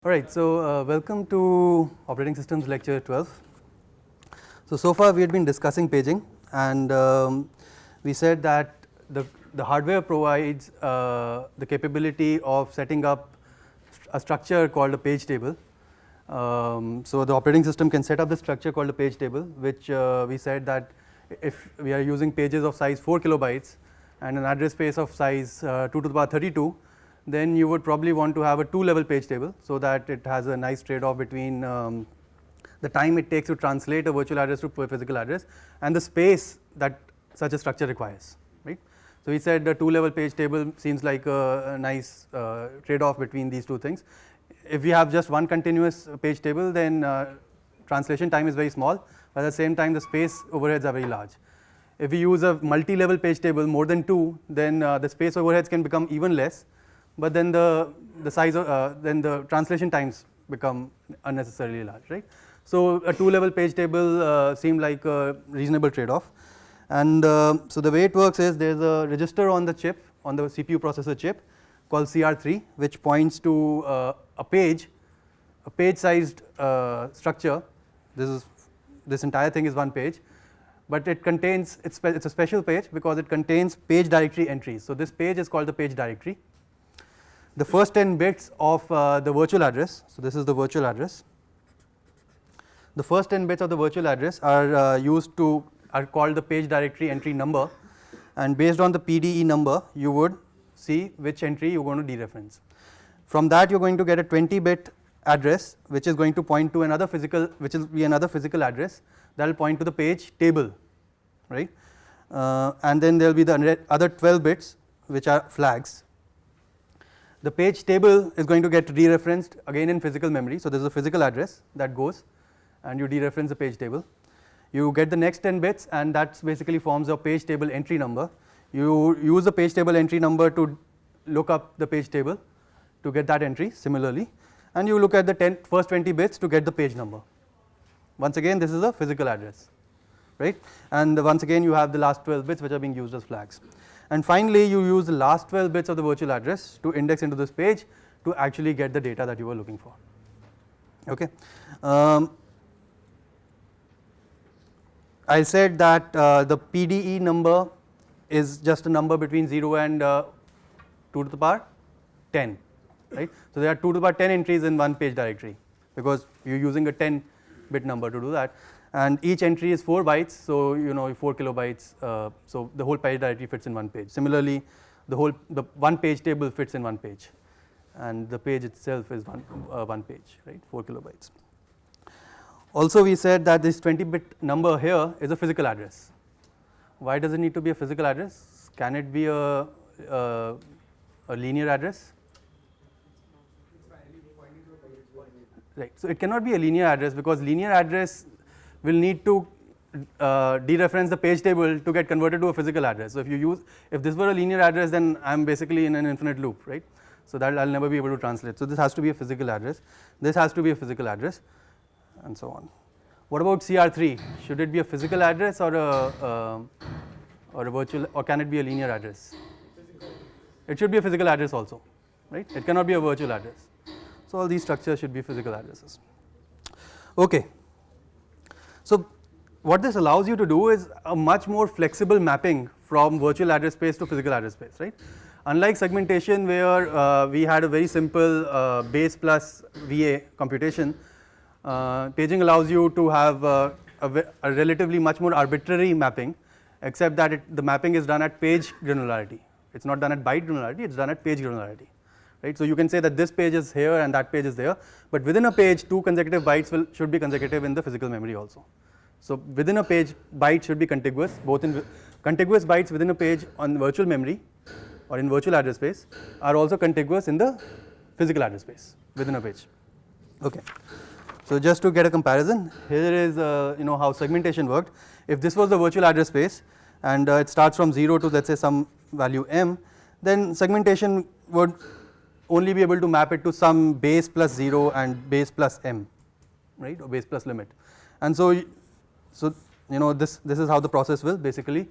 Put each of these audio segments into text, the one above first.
Alright, so welcome to Operating Systems Lecture 12. So far we had been discussing paging, and we said that the hardware provides the capability of setting up a structure called a page table. So the operating system can set up this structure called a page table, which we said that if we are using pages of size 4 kilobytes and an address space of size 2 to the power 32, then you would probably want to have a 2-level page table, so that it has a nice trade-off between the time it takes to translate a virtual address to a physical address and the space that such a structure requires, right. So we said the 2-level page table seems like a nice trade-off between these two things. If we have just one continuous page table, then translation time is very small, but at the same time the space overheads are very large. If we use a multi-level page table, more than 2, then the space overheads can become even less, but then the size of, then the translation times become unnecessarily large, right. So a 2-level page table seemed like a reasonable trade-off, and so the way it works is there is a register on the chip, on the CPU processor chip, called CR3, which points to a page sized structure. This entire thing is one page, but it contains, it's a special page because it contains page directory entries. So this page is called the page directory. The first 10 bits of the virtual address, so this is the virtual address. The first 10 bits of the virtual address are are called the page directory entry number, and based on the PDE number you would see which entry you are going to dereference. From that you are going to get a 20-bit address which is going to point to another physical, which will be another physical address that will point to the page table, right. And then there will be the other 12 bits which are flags. The page table is going to get dereferenced again in physical memory, so there is a physical address that goes and you dereference the page table. You get the next 10 bits, and that basically forms a page table entry number. You use the page table entry number to look up the page table to get that entry similarly, and you look at the first 20 bits to get the page number. Once again this is a physical address, right, and once again you have the last 12 bits which are being used as flags. And finally you use the last 12 bits of the virtual address to index into this page to actually get the data that you were looking for, okay. I said that the PDE number is just a number between 0 and 2 to the power 10, right. So there are 2 to the power 10 entries in one page directory because you are using a 10-bit number to do that, and each entry is 4 bytes, so 4 kilobytes, so the whole page directory fits in one page. Similarly the one page table fits in one page, and the page itself is one page, right, 4 kilobytes. Also we said that this 20-bit number here is a physical address. Why does it need to be a physical address? Can it be a linear address? Right, so it cannot be a linear address because linear address will need to dereference the page table to get converted to a physical address. So if this were a linear address, then I am basically in an infinite loop, right. So that I will never be able to translate. So this has to be a physical address, this has to be a physical address, and so on. What about CR3? Should it be a physical address or a virtual, or can it be a linear address? It should be a physical address also, right. It cannot be a virtual address. So all these structures should be physical addresses. Okay. So what this allows you to do is a much more flexible mapping from virtual address space to physical address space, right. Unlike segmentation where we had a very simple base plus VA computation, paging allows you to have a relatively much more arbitrary mapping, except that the mapping is done at page granularity. It is not done at byte granularity, it is done at page granularity, right. So you can say that this page is here and that page is there, but within a page 2 consecutive bytes should be consecutive in the physical memory also. So within a page byte should be contiguous, both in contiguous bytes within a page on virtual memory or in virtual address space are also contiguous in the physical address space within a page, okay. So just to get a comparison, here is how segmentation worked. If this was the virtual address space and it starts from 0 to, let's say, some value m, then segmentation would only be able to map it to some base plus 0 and base plus m, right, or base plus limit. And so this is how the process will basically,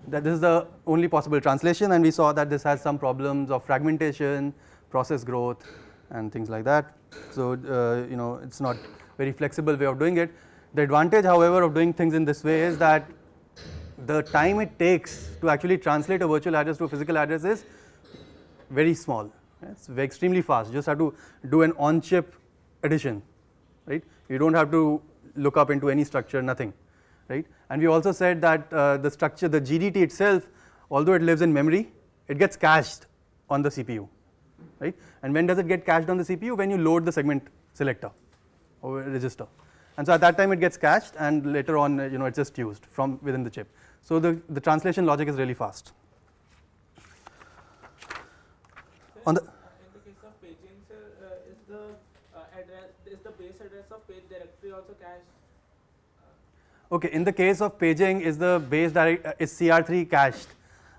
that this is the only possible translation, and we saw that this has some problems of fragmentation, process growth, and things like that. So it's not very flexible way of doing it. The advantage, however, of doing things in this way is that the time it takes to actually translate a virtual address to a physical address is very small. It's extremely fast. You just have to do an on-chip addition, right? You don't have to look up into any structure, nothing, right? And we also said that the structure, the GDT itself, although it lives in memory, it gets cached on the CPU, right? And when does it get cached on the CPU? When you load the segment selector or register. And so at that time it gets cached, and later on it's just used from within the chip. So the translation logic is really fast. On the in the case of paging, sir, is the base address of page directory also cached? Okay, in the case of paging, is the base is CR3 cached?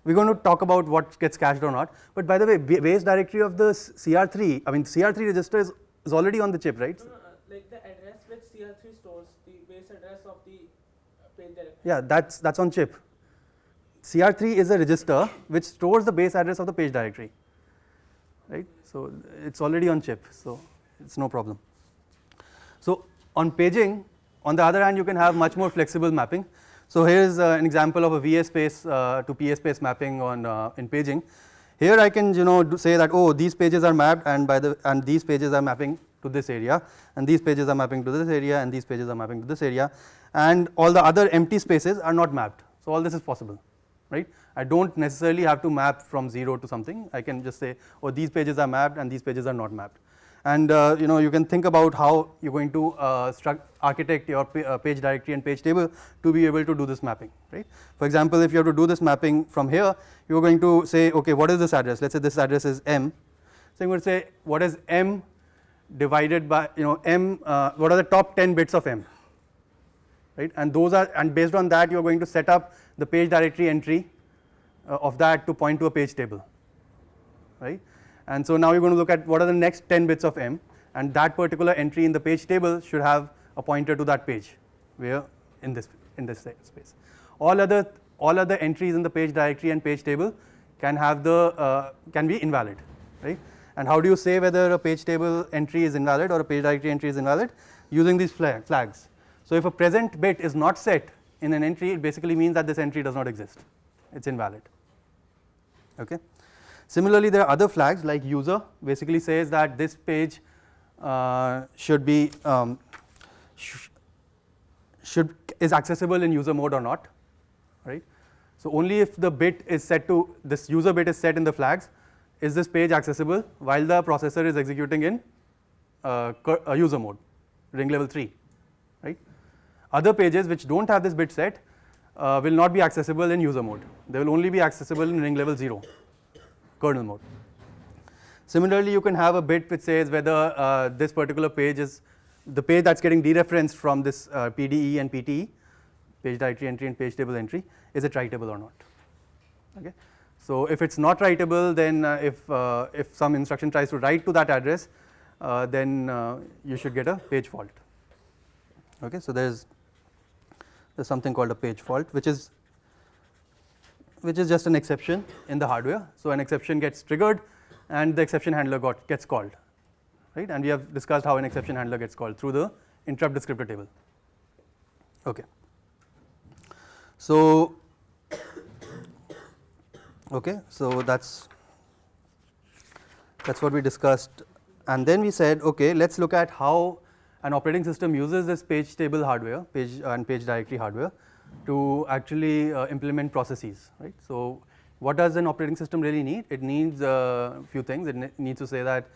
We're going to talk about what gets cached or not. But by the way, base directory of the CR3, I mean CR3 register is already on the chip, right? No, like the address which CR3 stores, the base address of the page directory. Yeah, that's on chip. CR3 is a register which stores the base address of the page directory, right? So it's already on chip, so it's no problem. So on paging, on the other hand, you can have much more flexible mapping. So here is an example of a VA space to PA space mapping in paging. Here I can say that, oh, these pages are mapped, and these pages are mapping to this area, and these pages are mapping to this area, and these pages are mapping to this area, and all the other empty spaces are not mapped. So all this is possible, right? I don't necessarily have to map from 0 to something. I can just say, oh, these pages are mapped and these pages are not mapped. And you can think about how you're going to architect your page directory and page table to be able to do this mapping, right? For example, if you have to do this mapping from here, you're going to say, okay, what is this address? Let's say this address is M. So I'm going to say, what is M divided by M? What are the top 10 bits of M? Right? And based on that, you're going to set up the page directory entry of that to point to a page table, right? And so now you're going to look at what are the next 10 bits of M, and that particular entry in the page table should have a pointer to that page, where in this space. All other entries in the page directory and page table can be invalid, right? And how do you say whether a page table entry is invalid or a page directory entry is invalid? Using these flags. So if a present bit is not set in an entry, it basically means that this entry does not exist. It's invalid. Okay. Similarly, there are other flags like user, basically says that this page should be is accessible in user mode or not, right? So only if the bit is set to this user bit is set in the flags, is this page accessible while the processor is executing in user mode, ring level 3, right? Other pages which don't have this bit set will not be accessible in user mode. They will only be accessible in ring level 0. Kernel mode. Similarly, you can have a bit which says whether this particular page is the page that's getting dereferenced from this PDE and PTE, page directory entry and page table entry, is it writable or not? Okay. So if it's not writable, then if some instruction tries to write to that address, then you should get a page fault. Okay. So there's something called a page fault, which is just an exception in the hardware. So an exception gets triggered and the exception handler gets called, right? And we have discussed how an exception handler gets called through the interrupt descriptor table. Okay. So that's what we discussed, and then we said, okay, let's look at how an operating system uses this page table hardware, page directory hardware, to actually implement processes, right? So what does an operating system really need? It needs a few things. It needs to say that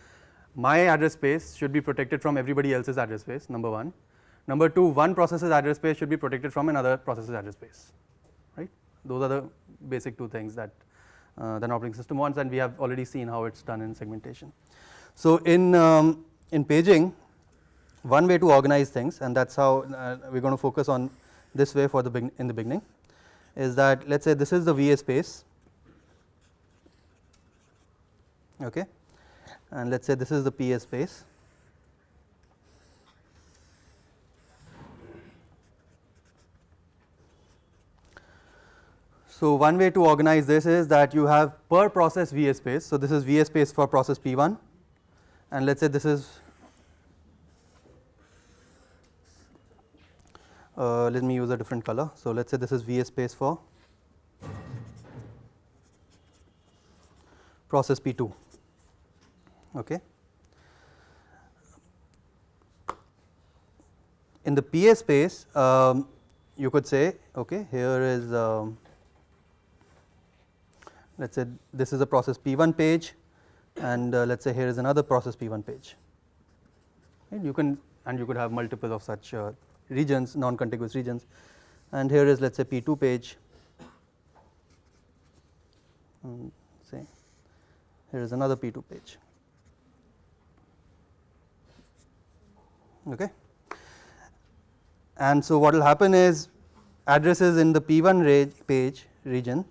my address space should be protected from everybody else's address space, number one. Number two, one process's address space should be protected from another process's address space, right? Those are the basic two things that an operating system wants, and we have already seen how it's done in segmentation. So in paging, one way to organize things, and that's how we're going to focus on this way in the beginning, is that let's say this is the VA space, okay, and let's say this is the PA space. So one way to organize this is that you have per process VA space. So this is VA space for process P1, and let's say this is let me use a different color. So let's say this is VA space for process P2. Okay. In the PA space, you could say, okay, here is let's say this is a process P1 page, and let's say here is another process P1 page. Right? You could have multiple of such regions, non-contiguous regions, and here is, let's say, P2 page. Say here is another P2 page. Okay. And so what will happen is addresses in the P1 page region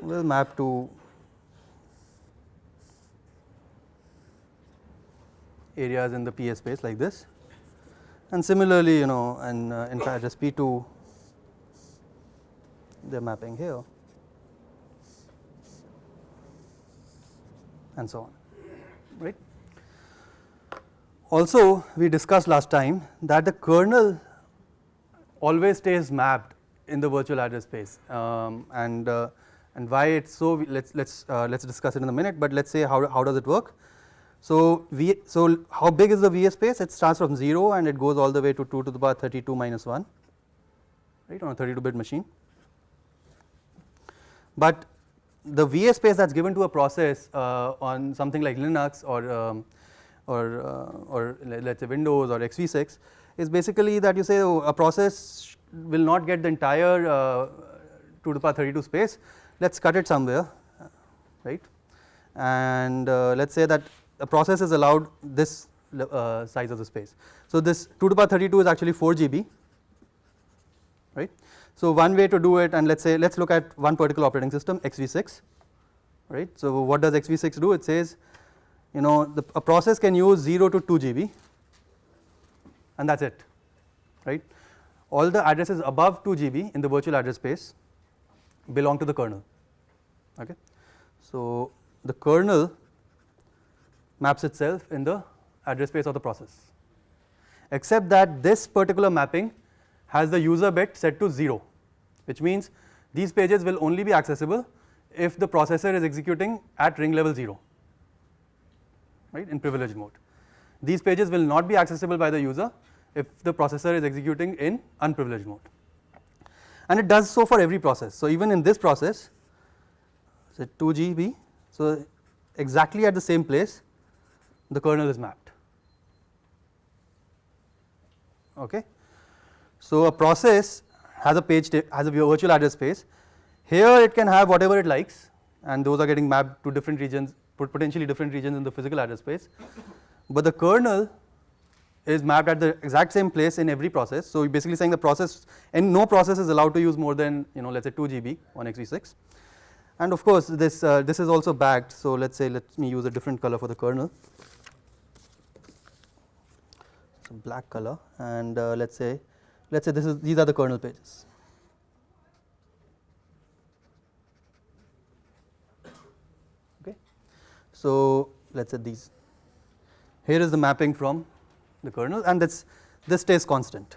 will map to areas in the PA space like this, and similarly, and in address P2 they are mapping here, and so on, right. Also, we discussed last time that the kernel always stays mapped in the virtual address space, and why it's so. Let's discuss it in a minute. But let's say how does it work? So how big is the VA space? It starts from 0 and it goes all the way to 2 to the power 32 minus 1, right, on a 32-bit machine. But the VA space that's given to a process on something like Linux or let's say Windows or x86 is basically that you say a process will not get the entire 2 to the power 32 space. Let's cut it somewhere, right? And let's say that a process is allowed this size of the space. So this 2 to the power 32 is actually 4 GB, right? So one way to do it, and let's look at one particular operating system, XV6, right? So what does XV6 do? It says, a process can use 0 to 2 GB, and that's it, right? All the addresses above 2 GB in the virtual address space belong to the kernel. Okay, so the kernel maps itself in the address space of the process, except that this particular mapping has the user bit set to 0, which means these pages will only be accessible if the processor is executing at ring level 0, right, in privileged mode. These pages will not be accessible by the user if the processor is executing in unprivileged mode, and it does so for every process. So even in this process, say 2 GB, so exactly at the same place the kernel is mapped. Okay, so a process has a virtual address space. Here it can have whatever it likes, and those are getting mapped to different regions, potentially different regions in the physical address space. But the kernel is mapped at the exact same place in every process. So you're basically saying the process, and no process is allowed to use more than let's say 2 GB on XV6. And of course this is also backed. So let me use a different color for the kernel. So black color, and let's say these are the kernel pages. Okay, so let's say these. Here is the mapping from the kernel, and this stays constant.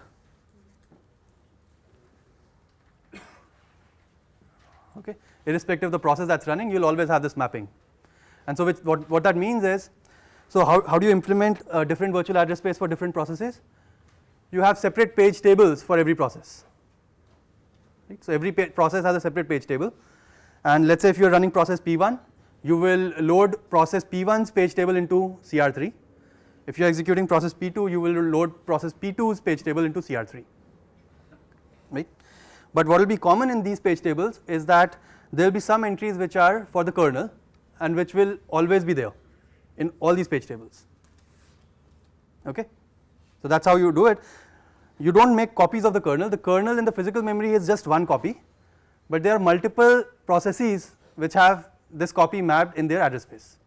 Okay, irrespective of the process that's running, you'll always have this mapping. And so what that means is, so how do you implement a different virtual address space for different processes? You have separate page tables for every process. Right? So every process has a separate page table, and let's say if you're running process P1, you will load process P1's page table into CR3. If you're executing process P2, you will load process P2's page table into CR3. Right? But what will be common in these page tables is that there will be some entries which are for the kernel and which will always be there in all these page tables. Okay, so that's how you do it. You don't make copies of the kernel. The kernel in the physical memory is just one copy, but there are multiple processes which have this copy mapped in their address space.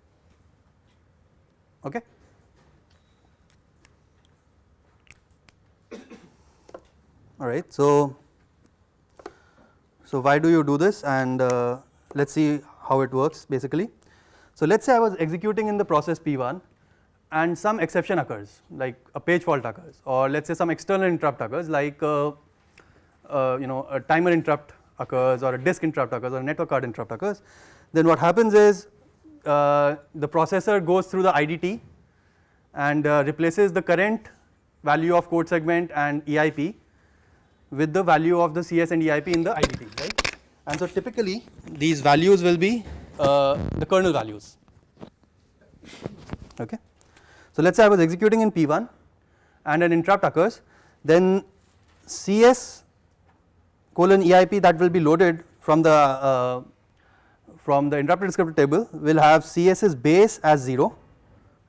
Okay. All right, so why do you do this, and let's see how it works basically. So let's say I was executing in the process P1 and some exception occurs, like a page fault occurs, or let's say some external interrupt occurs, like a timer interrupt occurs, or a disk interrupt occurs, or a network card interrupt occurs. Then what happens is the processor goes through the IDT and replaces the current value of code segment and EIP with the value of the CS and EIP in the IDT, right? And so typically these values will be the kernel values. Okay. So let's say I was executing in P1 and an interrupt occurs, then CS colon EIP that will be loaded from the interrupted descriptor table will have CS's base as 0,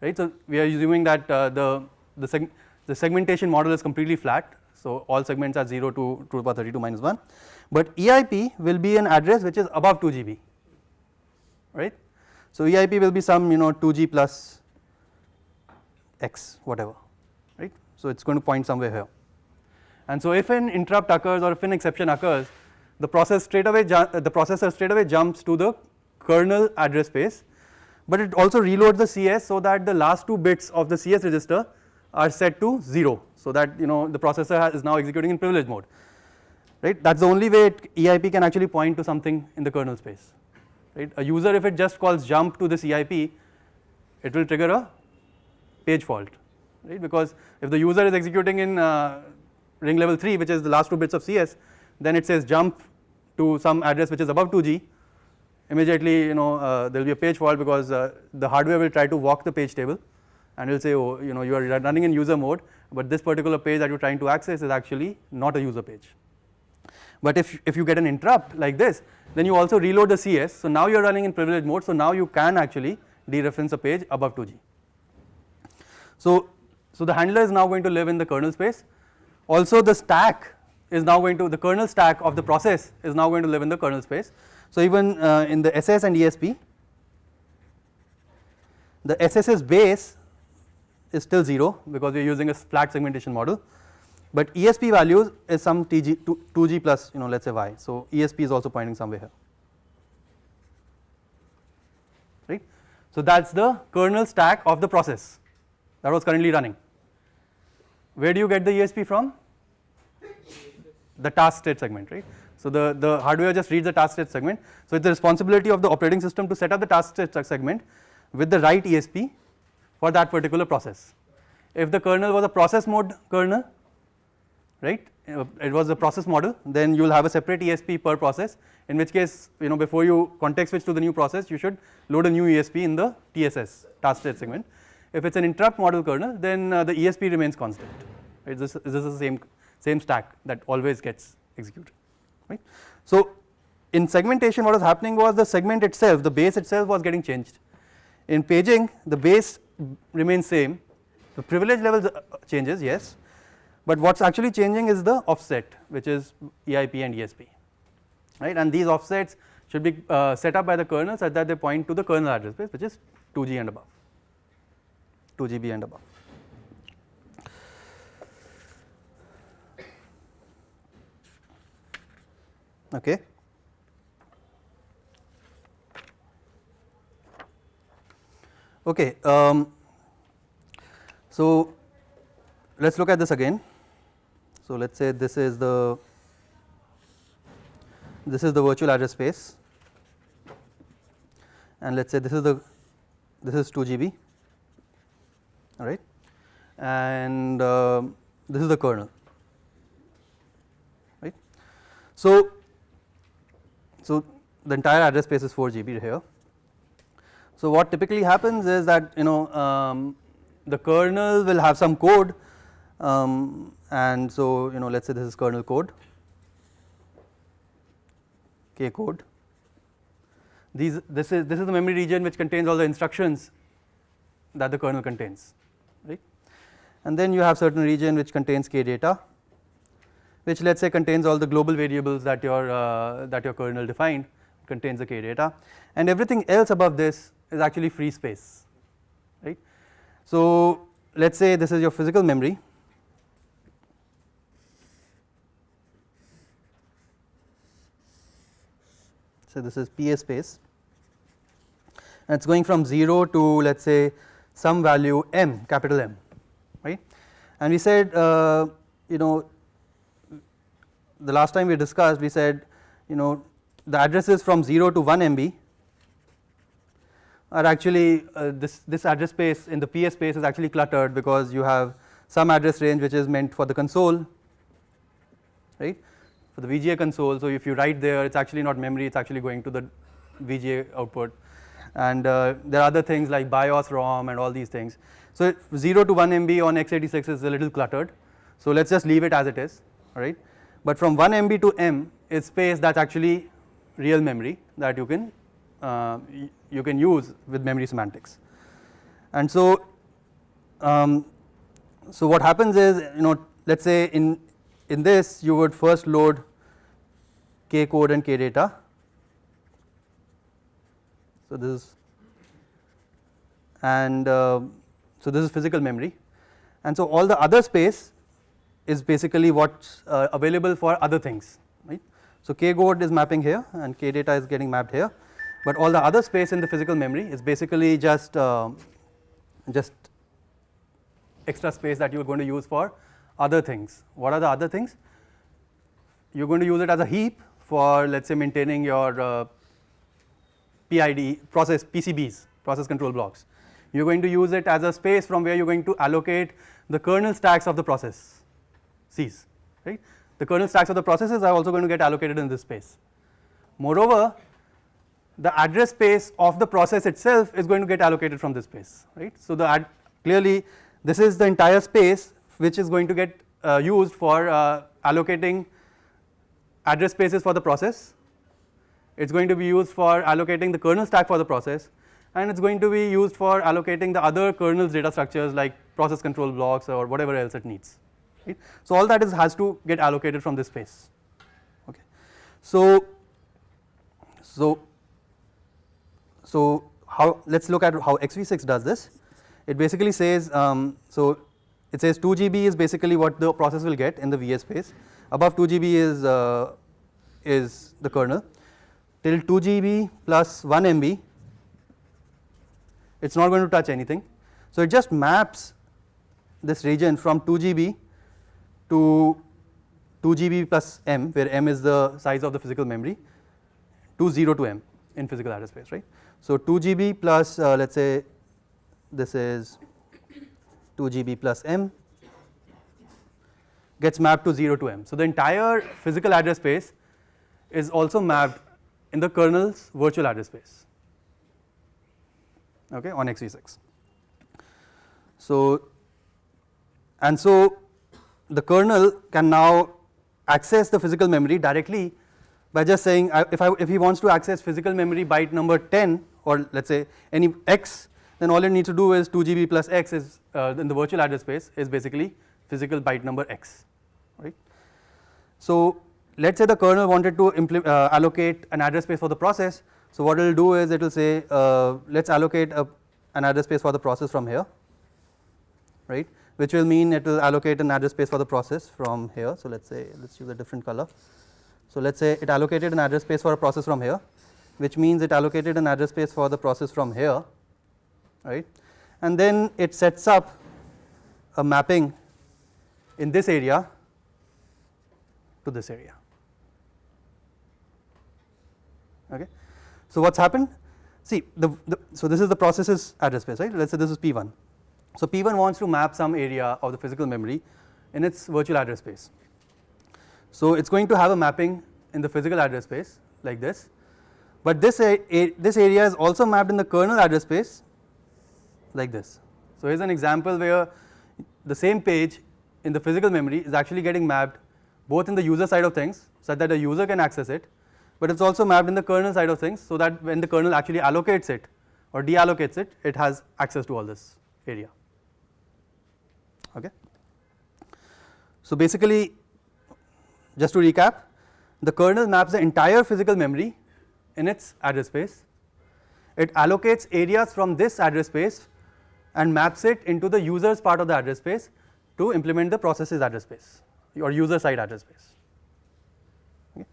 right. So we are assuming that the segmentation model is completely flat, so all segments are 0 to the power 32 minus 1, but EIP will be an address which is above 2 GB, right. So EIP will be some 2G plus X whatever, right. So it's going to point somewhere here. And so if an interrupt occurs or if an exception occurs, the processor straight away jumps to the kernel address space, but it also reloads the CS so that the last 2 bits of the CS register are set to 0, so that the processor is now executing in privilege mode, right. That's the only way EIP can actually point to something in the kernel space, right. A user, if it just calls jump to this EIP, it will trigger a page fault, right, because if the user is executing in ring level 3, which is the last 2 bits of CS, then it says jump to some address which is above 2G, immediately there will be a page fault, because the hardware will try to walk the page table and will say, oh, you are running in user mode, but this particular page that you are trying to access is actually not a user page. But if you get an interrupt like this, then you also reload the CS, so now you are running in privilege mode, so now you can actually dereference a page above 2G. So the handler is now going to live in the kernel space. Also the stack is now going to, the kernel stack of the process is now going to live in the kernel space. So even in the SS and ESP, the SS's base is still 0 because we are using a flat segmentation model, but ESP values is some 2G plus let's say Y, so ESP is also pointing somewhere here, right. So that's the kernel stack of the process that was currently running. Where do you get the ESP from? The task state segment, right. So the hardware just reads the task state segment, so it's the responsibility of the operating system to set up the task state segment with the right ESP for that particular process. If the kernel was a process mode kernel, right, it was a process model, then you will have a separate ESP per process, in which case before you context switch to the new process, you should load a new ESP in the TSS, task state segment. If it's an interrupt model kernel, then the ESP remains constant, right. This is the same stack that always gets executed, right. So in segmentation what was happening was the segment itself, the base itself was getting changed. In paging the base remains same, the privilege level changes, yes, but what's actually changing is the offset, which is EIP and ESP, right, and these offsets should be set up by the kernel such that they point to the kernel address space, which is 2G and above, 2 GB and above. Okay. Okay. So let's look at this again. So let's say this is the virtual address space, and let's say this is 2 GB, all right, and this is the kernel, right. So the entire address space is 4 GB here. So what typically happens is that the kernel will have some code, and so let's say this is kernel code, K code. This is the memory region which contains all the instructions that the kernel contains, right, and then you have certain region which contains K data, which let's say contains all the global variables that your kernel defined, contains the K data, and everything else above this is actually free space, right. So let's say this is your physical memory, so this is PA space, and it's going from 0 to, let's say, some value m, capital M, right. And we said, you know, the last time we discussed, we said, you know, the addresses from 0 to 1 MB are actually this address space in the PS space is actually cluttered, because you have some address range which is meant for the console, right, for the VGA console. So if you write there, it's actually not memory, it's actually going to the VGA output. And there are other things like BIOS ROM and all these things. So 0 to 1 MB on x86 is a little cluttered, so let's just leave it as it is, right. But from 1 MB to M is space that's actually real memory that you can use with memory semantics. And so so what happens is, you know, let's say in this you would first load K code and K data. So this is, and so this is physical memory, and so all the other space is basically what's available for other things, right. So K code is mapping here and K data is getting mapped here, but all the other space in the physical memory is basically just extra space that you are going to use for other things. What are the other things? You are going to use it as a heap for, let's say, maintaining your PID process PCBs, process control blocks. You are going to use it as a space from where you are going to allocate the kernel stacks of the process Cs, right. The kernel stacks of the processes are also going to get allocated in this space. Moreover, the address space of the process itself is going to get allocated from this space, right. So clearly this is the entire space which is going to get used for allocating address spaces for the process. It's going to be used for allocating the kernel stack for the process, and it's going to be used for allocating the other kernel's data structures like process control blocks or whatever else it needs, right. So all that has to get allocated from this space, okay. So how, let's look at how x86 does this. It basically says, so it says 2 GB is basically what the process will get in the VS space. Above 2 GB is the kernel. Till 2 GB plus 1 MB, it's not going to touch anything. So it just maps this region from 2 GB to 2 GB plus M, where M is the size of the physical memory, to 0 to M in physical address space, right. So 2 GB plus let's say this is 2 GB plus M gets mapped to 0 to M. So the entire physical address space is also mapped in the kernel's virtual address space, okay, on x86. So and so the kernel can now access the physical memory directly by just saying, if he wants to access physical memory byte number 10, or let's say any x, then all it needs to do is 2 GB plus x is in the virtual address space is basically physical byte number x, right. So let's say the kernel wanted to allocate an address space for the process. So what it will do is it will say, let's allocate an address space for the process from here, right, which will mean it will allocate an address space for the process from here. So let's say, let's use a different color. So let's say it allocated an address space for a process from here, which means it allocated an address space for the process from here, right, and then it sets up a mapping in this area to this area, okay. So what's happened? See, so this is the process's address space, right. Let's say this is P1. So P1 wants to map some area of the physical memory in its virtual address space. So it's going to have a mapping in the physical address space like this, but this area is also mapped in the kernel address space like this. So here's an example where the same page in the physical memory is actually getting mapped both in the user side of things, such that the user can access it, but it's also mapped in the kernel side of things, so that when the kernel actually allocates it or deallocates it, it has access to all this area, okay. So basically, just to recap, the kernel maps the entire physical memory in its address space. It allocates areas from this address space and maps it into the user's part of the address space to implement the process's address space or user side address space. Okay.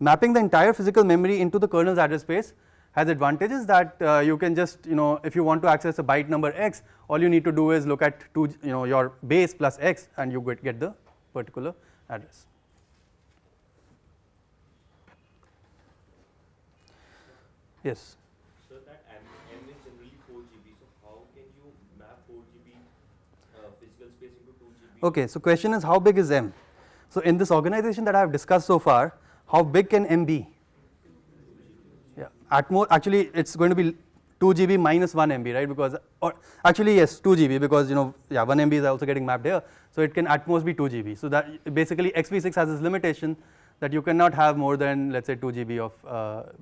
Mapping the entire physical memory into the kernel's address space has advantages that you can just, if you want to access a byte number x, all you need to do is look at your base plus x, and you get the particular address. Yes. So that M is generally 4 GB. So how can you map 4 GB physical space into 2 GB? Okay, so question is how big is M? So in this organization that I have discussed so far, how big can M be? Yeah, at most actually it's going to be 2 GB minus 1 MB, right? Because, or actually yes, 2 GB, because 1 MB is also getting mapped here, so it can at most be 2 GB. So that basically XV6 has this limitation that you cannot have more than, let's say, 2 GB of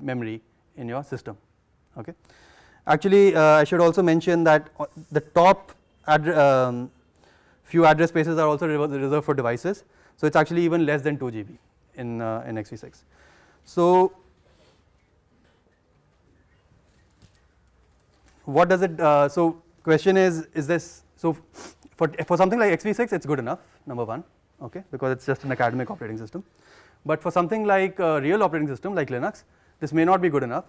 memory in your system. Okay. Actually, I should also mention that the top few address spaces are also reserved for devices, so it's actually even less than 2 GB in XV6. So what does it? So question is this? So for something like XV6, it's good enough. Number one, okay, because it's just an academic operating system. But for something like a real operating system like Linux, this may not be good enough.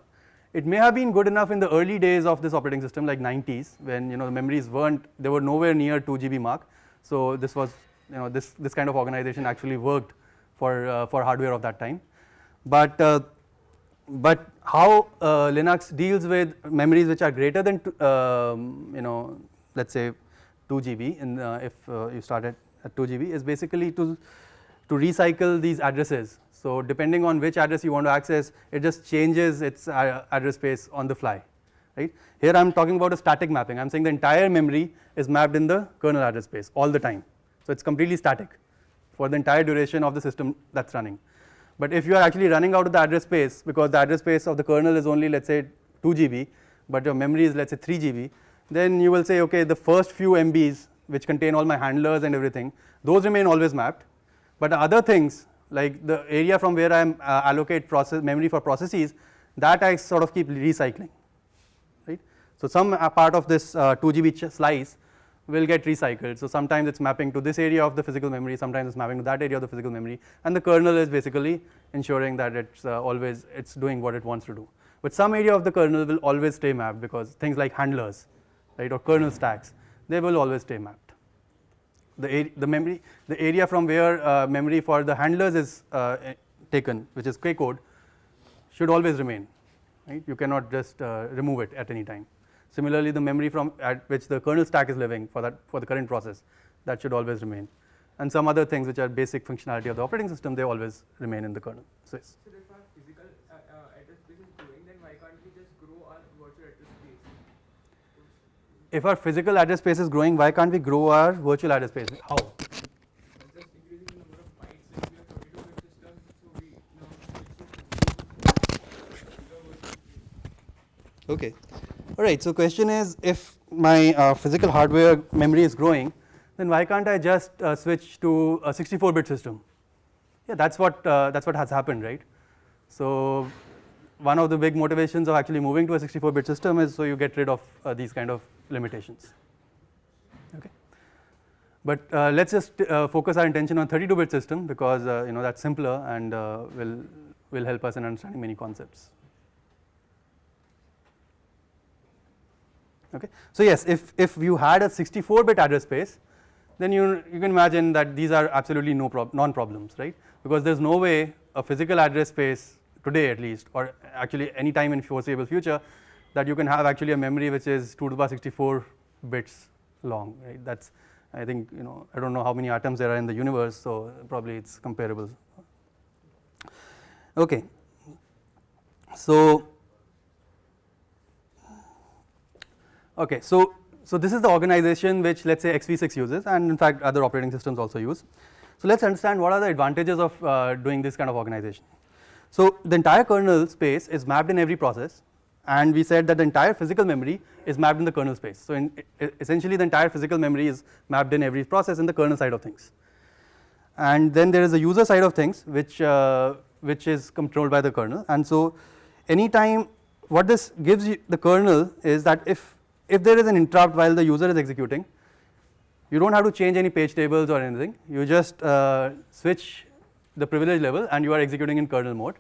It may have been good enough in the early days of this operating system, like 90s, when the memories they were nowhere near 2 GB mark. So this was, this kind of organization actually worked for hardware of that time. But how Linux deals with memories which are greater than let's say 2 GB, if you start at 2 GB, is basically to recycle these addresses. So depending on which address you want to access, it just changes its address space on the fly, right? Here I am talking about a static mapping. I am saying the entire memory is mapped in the kernel address space all the time. So it's completely static for the entire duration of the system that's running. But if you are actually running out of the address space, because the address space of the kernel is only, let's say, 2 GB, but your memory is, let's say, 3 GB, then you will say, okay, the first few MBs which contain all my handlers and everything, those remain always mapped. But other things, like the area from where I allocate memory for processes, that I sort of keep recycling, right? So some part of this 2 GB slice will get recycled. So sometimes it's mapping to this area of the physical memory, sometimes it's mapping to that area of the physical memory, and the kernel is basically ensuring that it's doing what it wants to do. But some area of the kernel will always stay mapped, because things like handlers, right, or kernel stacks, they will always stay mapped. The area from where memory for the handlers is taken, which is K code, should always remain, right? You cannot just remove it at any time. Similarly, the memory at which the kernel stack is living for the current process, that should always remain. And some other things which are basic functionality of the operating system, they always remain in the kernel space. So if our physical address space is growing, then why can't we just grow our virtual address space? If our physical address space is growing, why can't we grow our virtual address space? How? Just increasing the number of bytes. Since we have 32-bit system, so we now Okay. All right. So question is, if my physical hardware memory is growing, then why can't I just switch to a 64-bit system? Yeah, that's what has happened, right? So one of the big motivations of actually moving to a 64-bit system is so you get rid of these kind of limitations. Okay. But let's just focus our attention on 32-bit system, because that's simpler and will help us in understanding many concepts. Okay. So yes, if you had a 64-bit address space, then you can imagine that these are absolutely non-problems, right? Because there's no way a physical address space today, at least, or actually any time in foreseeable future, that you can have actually a memory which is 2 to the power 64 bits long, right? That's, I think, I don't know how many atoms there are in the universe, so probably it's comparable. Okay. So this is the organization which, let's say, XV6 uses, and in fact other operating systems also use. So let's understand what are the advantages of doing this kind of organization. So the entire kernel space is mapped in every process, and we said that the entire physical memory is mapped in the kernel space. So essentially the entire physical memory is mapped in every process in the kernel side of things. And then there is a user side of things which is controlled by the kernel. And so anytime, what this gives you the kernel is that if there is an interrupt while the user is executing, you don't have to change any page tables or anything. You just switch the privilege level and you are executing in kernel mode.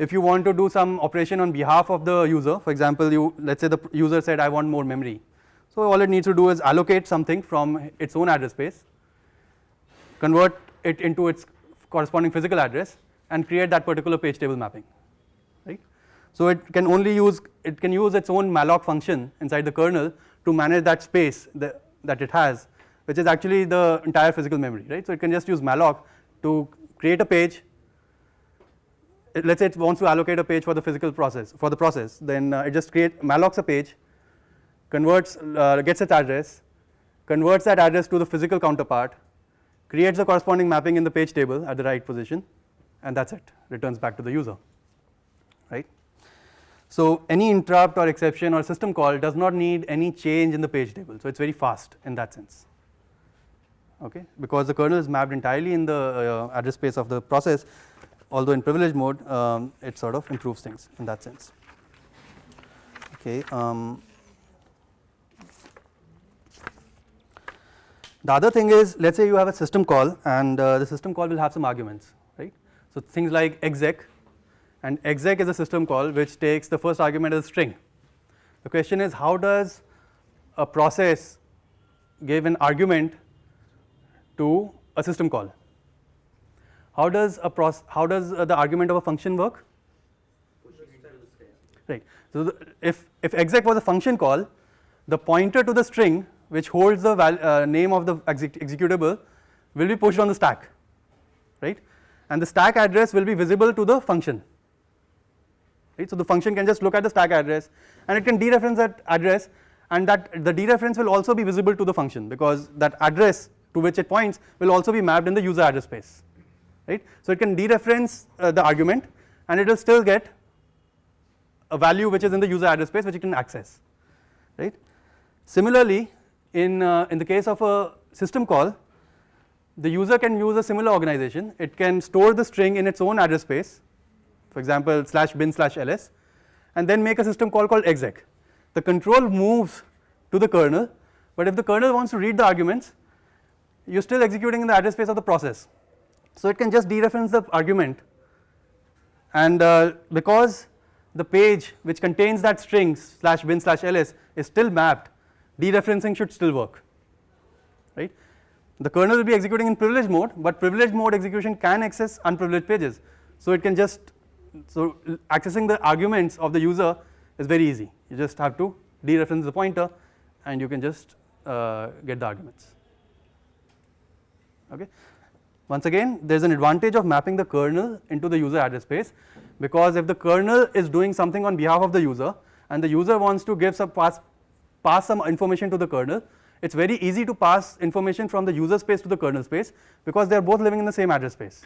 if you want to do some operation on behalf of the user, for example, let's say the user said I want more memory. So all it needs to do is allocate something from its own address space, convert it into its corresponding physical address, and create that particular page table mapping, right? So it can use its own malloc function inside the kernel to manage that space that it has, which is actually the entire physical memory, right? So it can just use malloc to create a page. Let's say it wants to allocate a page for the physical process, then it just mallocs a page, converts, gets its address, converts that address to the physical counterpart, creates the corresponding mapping in the page table at the right position, and that's it, returns back to the user, right? So any interrupt or exception or system call does not need any change in the page table, so it's very fast in that sense, okay? Because the kernel is mapped entirely in the address space of the process, although in privileged mode it sort of improves things in that sense, okay? The other thing is, let's say you have a system call, and the system call will have some arguments, right? So things like exec, and exec is a system call which takes the first argument as a string. The question is, how does a process give an argument to a system call? How does the argument of a function work? Right. So if exec was a function call, the pointer to the string which holds the name of the executable will be pushed on the stack, right? And the stack address will be visible to the function, right? So the function can just look at the stack address and it can dereference that address, and that the dereference will also be visible to the function, because that address to which it points will also be mapped in the user address space, right? So it can dereference the argument, and it will still get a value which is in the user address space which it can access, right? Similarly, in the case of a system call, the user can use a similar organization. It can store the string in its own address space, for example /bin/ls, and then make a system call called exec. The control moves to the kernel, but if the kernel wants to read the arguments, you're still executing in the address space of the process. So it can just dereference the argument, and because the page which contains that string /bin/ls is still mapped, dereferencing should still work, right? The kernel will be executing in privileged mode, but privileged mode execution can access unprivileged pages. So it can accessing the arguments of the user is very easy. You just have to dereference the pointer and you can just get the arguments, okay? Once again, there is an advantage of mapping the kernel into the user address space, because if the kernel is doing something on behalf of the user and the user wants to give pass some information to the kernel, it's very easy to pass information from the user space to the kernel space, because they are both living in the same address space.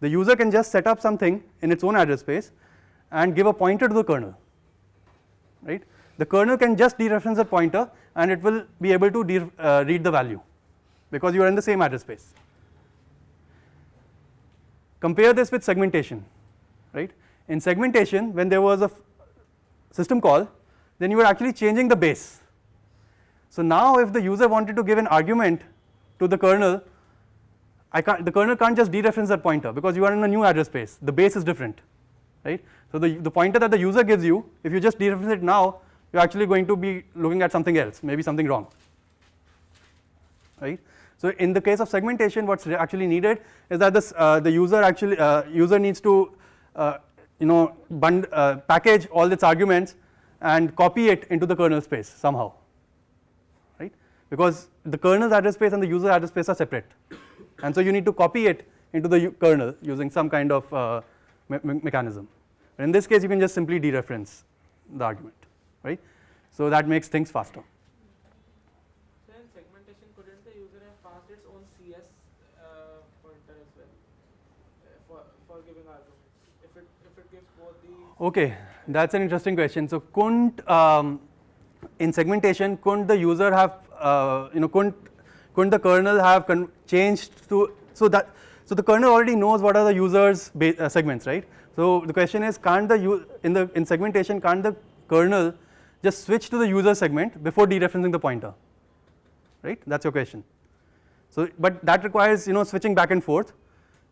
The user can just set up something in its own address space and give a pointer to the kernel, right? The kernel can just dereference the pointer and it will be able to read the value, because you are in the same address space. Compare this with segmentation, right? In segmentation, when there was a system call, then you are actually changing the base. So now if the user wanted to give an argument to the kernel, the kernel can't just dereference that pointer, because you are in a new address space, the base is different, right? So the pointer that the user gives you, if you just dereference it now, you're actually going to be looking at something else, maybe something wrong, right? So in the case of segmentation, what's actually needed is that the user needs to package all its arguments and copy it into the kernel space somehow, right? Because the kernel's address space and the user address space are separate, and so you need to copy it into the kernel using some kind of mechanism. But in this case, you can just simply dereference the argument, right? So that makes things faster. So in segmentation, couldn't the user have passed its own CS pointer as well for giving arguments? If it gives both the. Okay, that's an interesting question. So couldn't in segmentation, couldn't the user have couldn't the kernel have changed to so the kernel already knows what are the user's segments, right? So the question is, can't in segmentation, can't the kernel just switch to the user segment before dereferencing the pointer, right? That's your question. So but that requires switching back and forth,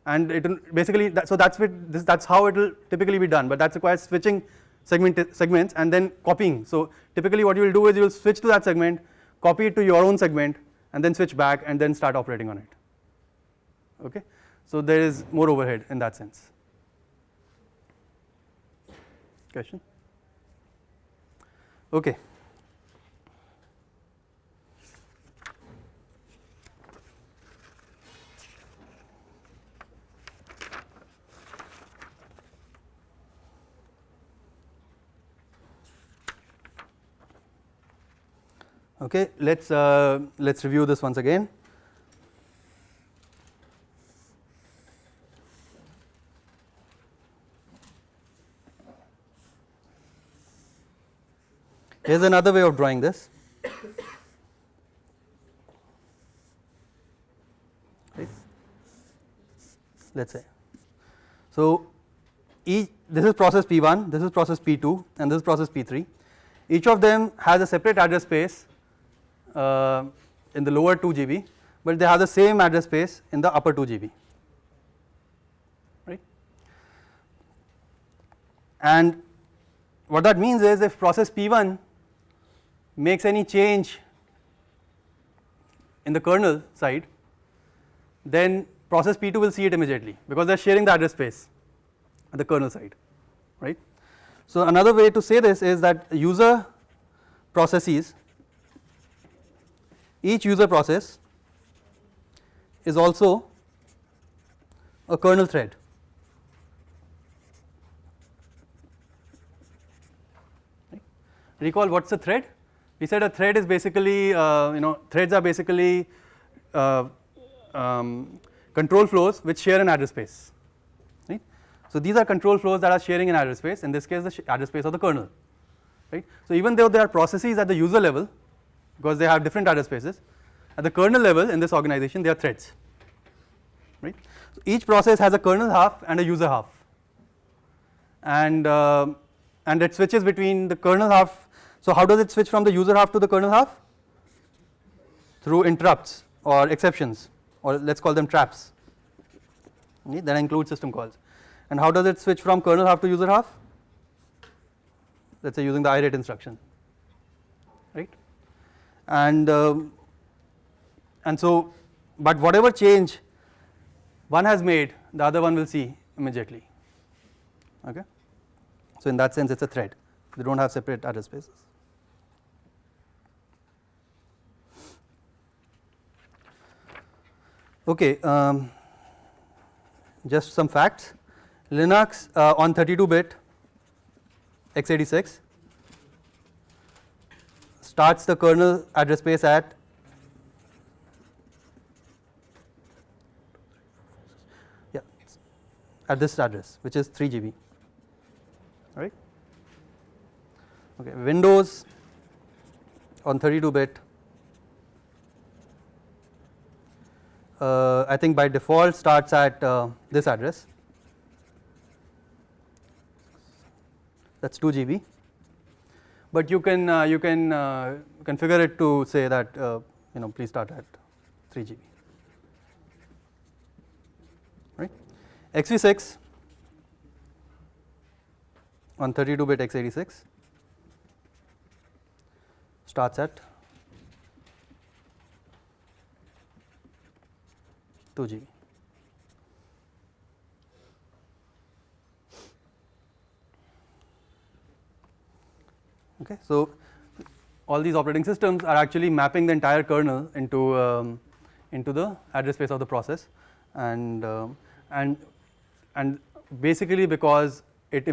and it will basically so that's how it will typically be done, but that requires switching segments and then copying. So typically what you will do is you will switch to that segment, copy it to your own segment, and then switch back and then start operating on it. Okay, so there is more overhead in that sense. Question? Okay. Okay, let's review this once again. Here's another way of drawing this. Right. Let's say. So this is process P1, this is process P2, and this is process P3. Each of them has a separate address space in the lower 2 GB, but they have the same address space in the upper 2 GB. Right. And what that means is if process P1 makes any change in the kernel side, then process P2 will see it immediately because they are sharing the address space at the kernel side, right. So another way to say this is that user processes, each user process is also a kernel thread. Right. Recall what's a thread? We said a thread is basically threads are basically control flows which share an address space. Right. So these are control flows that are sharing an address space, in this case the address space of the kernel. Right. So even though there are processes at the user level, because they have different address spaces, at the kernel level in this organization they are threads. Right. So each process has a kernel half and a user half, and it switches between the kernel half. So how does it switch from the user half to the kernel half? Through interrupts or exceptions, or let's call them traps. Okay, that includes system calls. And how does it switch from kernel half to user half? Let's say using the irate instruction, right? And so, but whatever change one has made, the other one will see immediately. Okay, so in that sense, it's a thread. They don't have separate address spaces. Okay, just some facts. Linux on 32-bit x86 starts the kernel address space at this address, which is 3 GB. Right. Okay, Windows on 32-bit I think by default starts at this address, that's 2 GB, but you can configure it to say that please start at 3 GB. Right. XV6 on 32-bit x86 starts at 2 GB. Okay, so all these operating systems are actually mapping the entire kernel into the address space of the process, and basically because it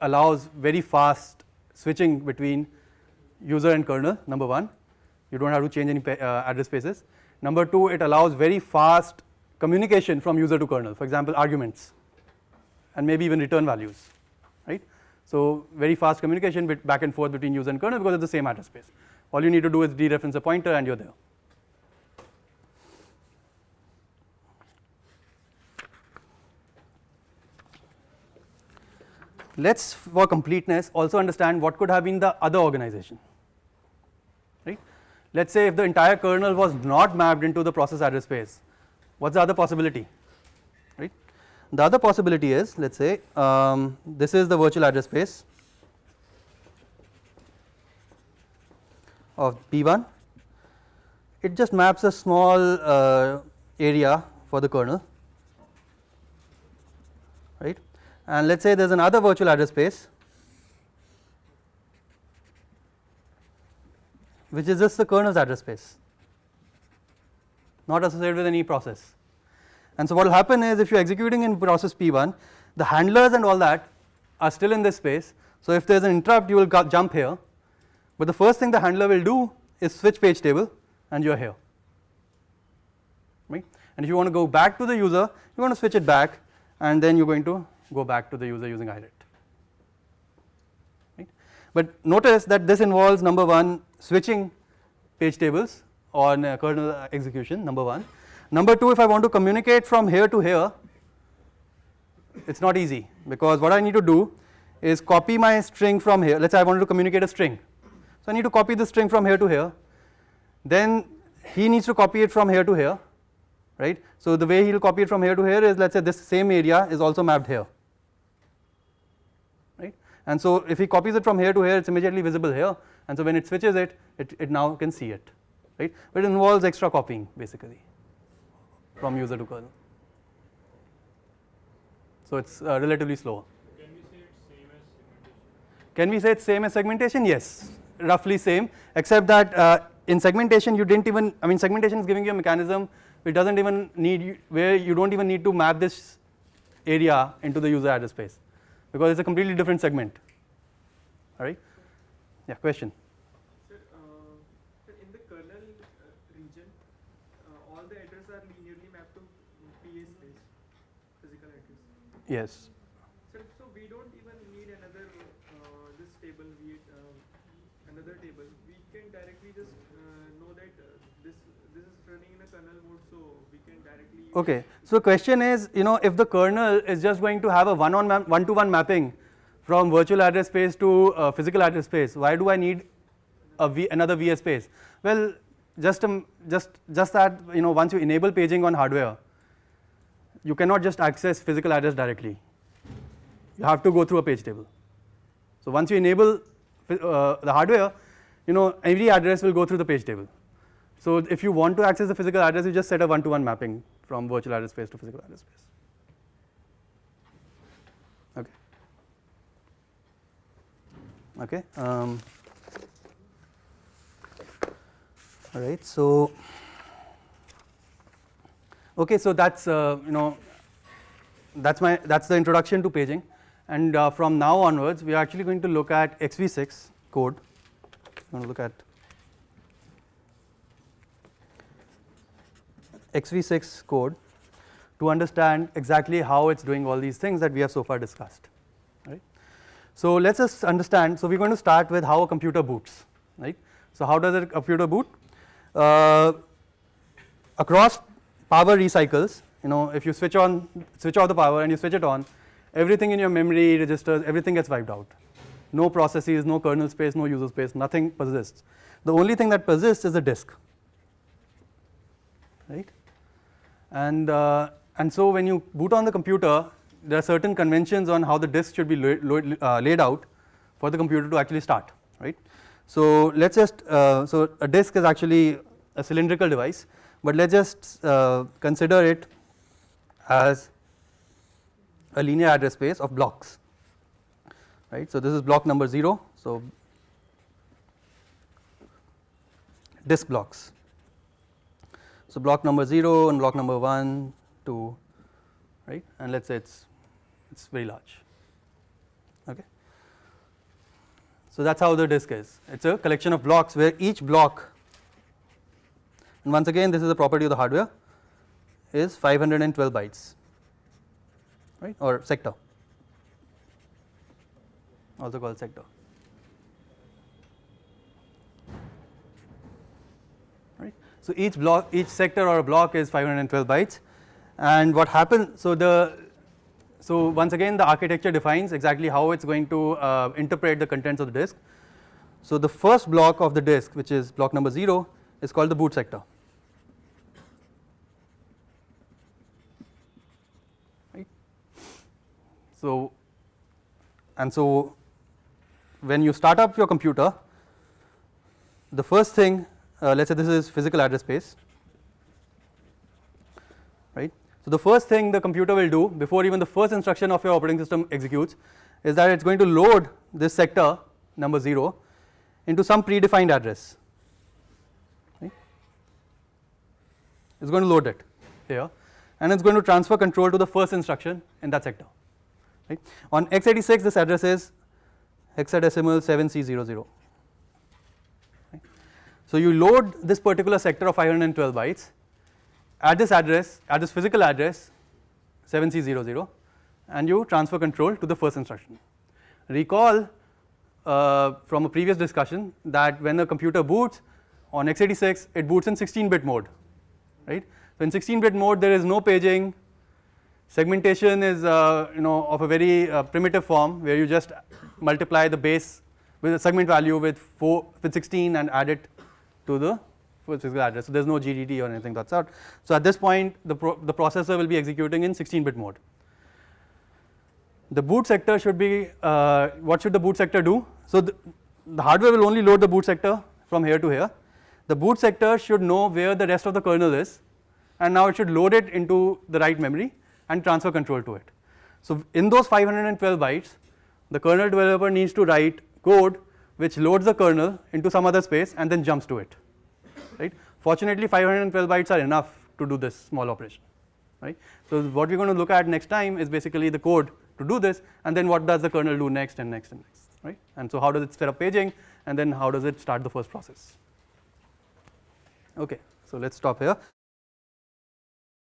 allows very fast switching between user and kernel. Number one, you don't have to change any address spaces. Number two, it allows very fast communication from user to kernel, for example arguments and maybe even return values, right. So very fast communication back and forth between user and kernel because it's the same address space. All you need to do is dereference a pointer and you're there. Let's, for completeness, also understand what could have been the other organization, right. Let's say if the entire kernel was not mapped into the process address space, what's the other possibility? The other possibility is, let's say this is the virtual address space of P1. It just maps a small area for the kernel, right, and let's say there is another virtual address space which is just the kernel's address space, not associated with any process. And so what will happen is, if you are executing in process P1, the handlers and all that are still in this space. So if there is an interrupt, you will jump here, but the first thing the handler will do is switch page table and you are here, right. And if you want to go back to the user, you want to switch it back, and then you are going to go back to the user using iret, right. But notice that this involves, number one, switching page tables on kernel execution, number one. Number two, if I want to communicate from here to here, it's not easy, because what I need to do is copy my string from here. Let's say I wanted to communicate a string, so I need to copy the string from here to here, then he needs to copy it from here to here, right. So the way he will copy it from here to here is, let's say this same area is also mapped here, right. And so if he copies it from here to here, it's immediately visible here, and so when it switches it, it now can see it, right. But it involves extra copying basically from user to kernel, so it's relatively slower. Can we say it's same as segmentation? Yes, roughly same, except that in segmentation you didn't even, I mean, segmentation is giving you a mechanism which doesn't even need, where you don't even need to map this area into the user address space, because it's a completely different segment. All right, yeah, question. Sir, in the kernel region, all the addresses are linearly mapped to PA space, physical address. Yes. So we don't even need another this table, another table. We can directly just know that this is running in a kernel mode, so we can directly. Okay. So question is, if the kernel is just going to have a one-to-one mapping from virtual address space to physical address space, why do I need another VS space? Well, just that once you enable paging on hardware, you cannot just access physical address directly. You have to go through a page table. So once you enable the hardware, every address will go through the page table. So if you want to access the physical address, you just set a one-to-one mapping from virtual address space to physical address space. Okay. Okay. All right. So okay. So that's that's the introduction to paging, and from now onwards we are actually going to look at XV6 code. We're going to look at XV6 code to understand exactly how it's doing all these things that we have so far discussed, right. So let's just understand. So we're going to start with how a computer boots, right. So how does a computer boot? Across power recycles, if you switch off the power and you switch it on, everything in your memory registers, everything gets wiped out. No processes, no kernel space, no user space, nothing persists. The only thing that persists is the disk, right. And so when you boot on the computer, there are certain conventions on how the disk should be laid out for the computer to actually start, right. So let's just so a disk is actually a cylindrical device, but let's just consider it as a linear address space of blocks, right. So this is block number 0, so disk blocks. So block number 0 and block number 1, 2, right, and let's say it's very large. Okay. So that's how the disk is. It's a collection of blocks where each block, and once again this is a property of the hardware, is 512 bytes, right, or sector, also called sector, right. So each block, each sector or a block is 512 bytes, and what happens, so once again the architecture defines exactly how it's going to interpret the contents of the disk. So the first block of the disk, which is block number 0, is called the boot sector, right. So, and so when you start up your computer, the first thing, let's say this is physical address space, right. So the first thing the computer will do before even the first instruction of your operating system executes is that it's going to load this sector number 0 into some predefined address, right. It's going to load it here, and it's going to transfer control to the first instruction in that sector, right. On x86 this address is hexadecimal 7C00, right. So you load this particular sector of 512 bytes at this address, at this physical address 7C00, and you transfer control to the first instruction. Recall from a previous discussion that when a computer boots on x86, it boots in 16-bit mode, right. So in 16-bit mode there is no paging, segmentation is of a very primitive form where you just multiply the base with a segment value with 16 and add it to the physical address. So there is no GDT or anything that's out. So at this point the processor will be executing in 16-bit mode. The boot sector should be, what should the boot sector do? So the hardware will only load the boot sector from here to here. The boot sector should know where the rest of the kernel is, and now it should load it into the right memory and transfer control to it. So in those 512 bytes, the kernel developer needs to write code which loads the kernel into some other space and then jumps to it, right. Fortunately 512 bytes are enough to do this small operation, right. So what we're going to look at next time is basically the code to do this, and then what does the kernel do next and next and next, right. And so how does it set up paging, and then how does it start the first process. Okay, so let's stop here.